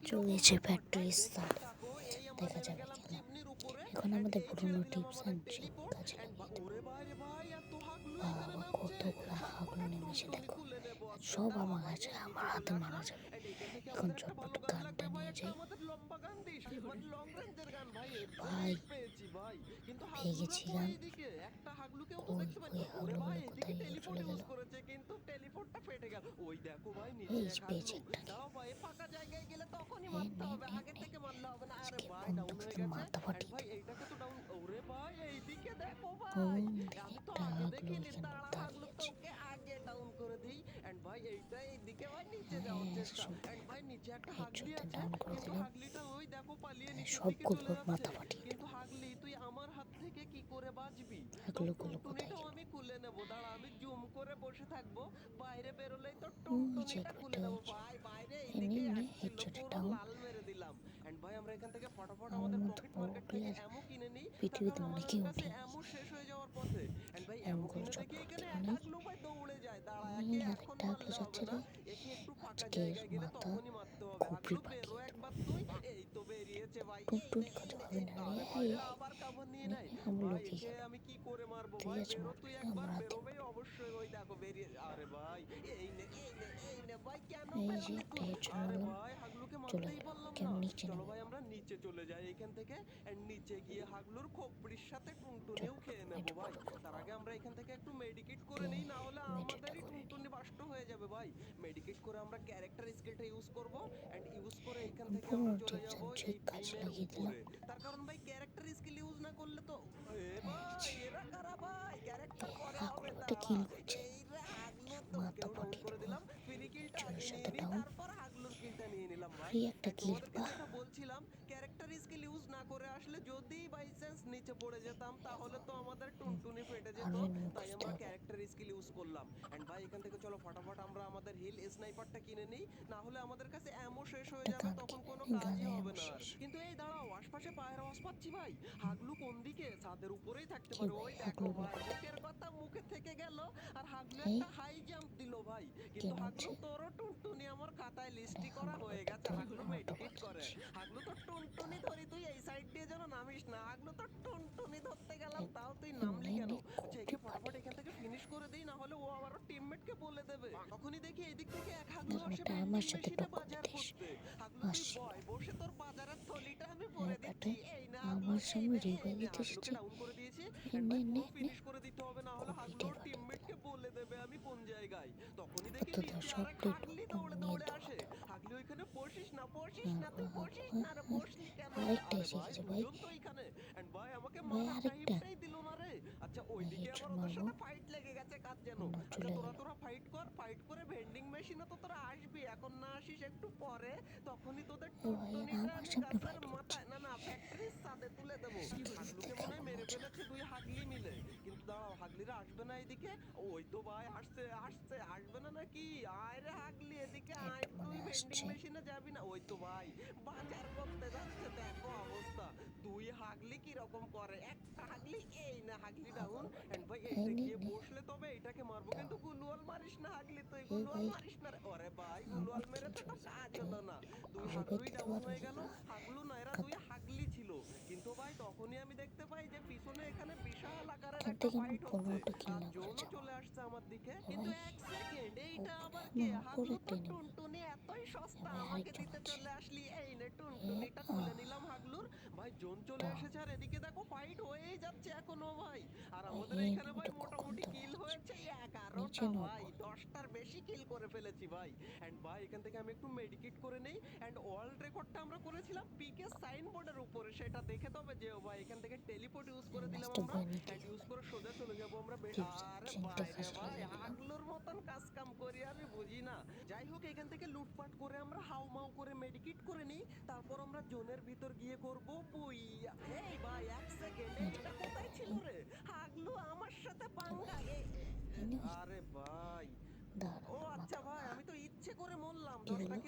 চলেছে factory start, দেখা যাবে খেলা। এখন আমাদের পুরোনো টিপস অ্যান্ড ট্রিক কাজে লাগিয়ে দেবো। বাবা কতগুলো হাগলো নেমেছে দেখো, সব আমার কাছে, আমার হাতে মারা যাবে। এখন চটপট গানটা নিয়ে যাই। ভাই পেয়ে গেছি গান। কই কই হাগলোগুলো কোথায় চলে গেল? এই যে পেয়েছি একটাকে। আজকে বন্ধুকে মাথা ফাটিয়ে দেবো। কোন দিকে একটা হাগলো এখানে দাঁড়িয়ে আছে। হেডশটে ডাউন করে দিলাম। সবগুলোর মাথা ফাটিয়ে দেবো। হাগলোগুলো কোথায় গেল? ওই যে একটা ওই যে এনে এনে হেডশটে ডাউন। আমার মতো বড় প্লেয়ার পৃথিবীতে মনে কেউ নেই। এমন করে চটপট খেলে নেই। এই আরেকটা হাগলো যাচ্ছে রে। আজকের মাথা খুপড়ি পাকিয়ে দেবো। টুনটুনি কথা হবে না রে। আমার লোকে গেল। ঠিক আছে মরবে আমার হাতে। এই যে একটা হেডশট মারলাম, চলে গেল। কেন নিচে নেমে পড়ো। চটপট মেট বড় করবো দিয়ে মেটেটা করে নিই। পুরো টিপস অ্যান্ড ট্রিক কাজ লাগিয়ে দিলাম। এই যে হাগলুটা কিল করছে, মাথা ফাটিয়ে দেবো। জয়ের সাথে ডাউন, ফ্রি একটা কিল। বাহ, আরো এনিমি খুঁজতে হবে। একটা গান কিনে নিই, গানে এমন শেষ। কি ভাই হাগলুগুলো কোথায় গেল? এই কে মারছে? আরে হাগলুটা তো মাথা ফাটাচ্ছি। নে নে খুবই ফাটিয়ে দেবো। এখন এটা আমার সাথে টক্কর দিতে এসে আসছে। বেটায় আমার সামনে রিভাইভ দিতে এসেছে। নে নে নে, খুবই ডে ফাটিয়ে দেবো। আপাতত সব প্লেট নিয়ে দৌড়াতে হবে। আরেকটা এসে গেছে ভাই। ভাই আরেকটা। ভাই হেডশট মারবো না, চলে গেল। এ ভাই আর আমার সামনে ফাইট করছে। দেখাবো মজা। হেড মনে আসছে। হাগলুটা এই নে নে দাও। এই ভাই আমার কি জয় জয়, রিভাইভ দিতে পারবে না কথা। এখান থেকে আমি 15টা কিল না করে যাবো। এ ভাই উপরে আমার উপরে একটা এনিমি। এ ভাই আরেকজন আছে। এ দাঁড়াও, ভাই এই এনিমিটা কখন থেকে আসছে? নিচে না উপর? ম্যাচটা ভয় নিতেই হবে। টিপস অ্যান্ড ট্রিকটা কাজে লাগিয়ে দিলাম। মেডিকেটটা করে নিই। ভাই এনিমি দাঁড়া, মাথা কি হলো?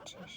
শেষ।